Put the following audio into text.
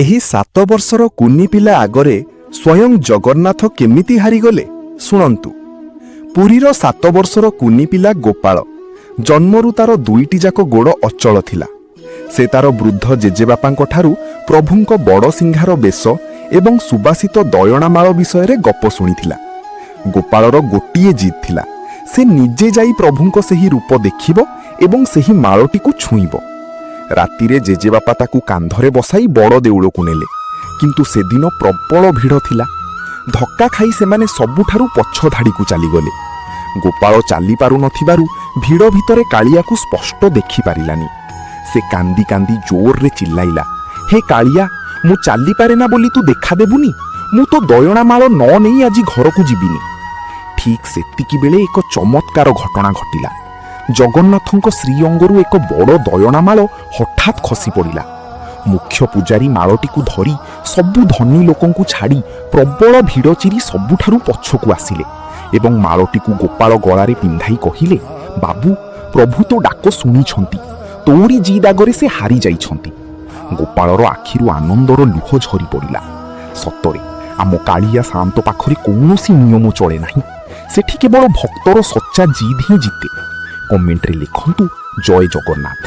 ଏହି 7 ବର୍ଷର କୁନି ପିଲା ଆଗରେ ସ୍ୱୟଂ ଜଗନ୍ନାଥ କେମିତି ହାରିଗଲେ ଶୁଣନ୍ତୁ। ପୁରୀର 7 ବର୍ଷର କୁନି ପିଲା ଗୋପାଳ ଜନ୍ମରୁ ତାର 2ଟି ଯାକ ଗୋଡ଼ ଅଚଳ ଥିଲା। ସେ ତାର ବୃଦ୍ଧ ଜେଜେବାପାଙ୍କଠାରୁ ପ୍ରଭୁଙ୍କ ବଡ଼ ସିଂହାର ବେଶ ଏବଂ ସୁବାସିତ ଦୟଣାମାଳ ବିଷୟରେ ଗପ ଶୁଣିଥିଲା। ଗୋପାଳର ଗୋଟିଏ ଜିଦ୍ ଥିଲା, ସେ ନିଜେ ଯାଇ ପ୍ରଭୁଙ୍କ ସେହି ରୂପ ଦେଖିବ ଏବଂ ସେହି ମାଳଟିକୁ ଛୁଇଁବ। ରାତିରେ ଜେଜେବାପା ତାକୁ କାନ୍ଧରେ ବସାଇ ବଡ଼ ଦେଉଳକୁ ନେଲେ, କିନ୍ତୁ ସେଦିନ ପ୍ରବଳ ଭିଡ଼ ଥିଲା। ଧକ୍କା ଖାଇ ସେମାନେ ସବୁଠାରୁ ପଛ ଧାଡ଼ିକୁ ଚାଲିଗଲେ। ଗୋପାଳ ଚାଲିପାରୁନଥିବାରୁ ଭିଡ଼ ଭିତରେ କାଳିଆକୁ ସ୍ପଷ୍ଟ ଦେଖିପାରିଲାନି। ସେ କାନ୍ଦି କାନ୍ଦି ଜୋରରେ ଚିଲ୍ଲାଇଲା, ହେ କାଳିଆ, ମୁଁ ଚାଲିପାରେ ନା ବୋଲି ତୁ ଦେଖାଦେବୁନି? ମୁଁ ତ ଦୟଣାମାଳ ନ ନେଇ ଆଜି ଘରକୁ ଯିବିନି। ଠିକ୍ ସେତିକିବେଳେ ଏକ ଚମତ୍କାର ଘଟଣା ଘଟିଲା। ଜଗନ୍ନାଥଙ୍କ ଶ୍ରୀଅଙ୍ଗରୁ ଏକ ବଡ଼ ଦୟଣାମାଳ ହଠାତ୍ ଖସି ପଡ଼ିଲା। ମୁଖ୍ୟ ପୂଜାରୀ ମାଳଟିକୁ ଧରି ସବୁ ଧନୀ ଲୋକଙ୍କୁ ଛାଡ଼ି ପ୍ରବଳ ଭିଡ଼ ଚିରି ସବୁଠାରୁ ପଛକୁ ଆସିଲେ ଏବଂ ମାଳଟିକୁ ଗୋପାଳ ଗଳାରେ ପିନ୍ଧାଇ କହିଲେ, ବାବୁ, ପ୍ରଭୁ ତୋ ଡାକ ଶୁଣିଛନ୍ତି। ତୋରି ଜିଦ୍ ଆଗରେ ସେ ହାରି ଯାଇଛନ୍ତି। ଗୋପାଳର ଆଖିରୁ ଆନନ୍ଦର ଲୁହ ଝରି ପଡ଼ିଲା। ସତରେ ଆମ କାଳିଆ ସାଆନ୍ତ ପାଖରେ କୌଣସି ନିୟମ ଚଳେ ନାହିଁ। ସେଠି କେବଳ ଭକ୍ତର ସଚ୍ଚା ଜିଦ୍ ହିଁ ଜିତେ। କମେଣ୍ଟରେ ଲେଖନ୍ତୁ, ଜୟ ଜଗନ୍ନାଥ।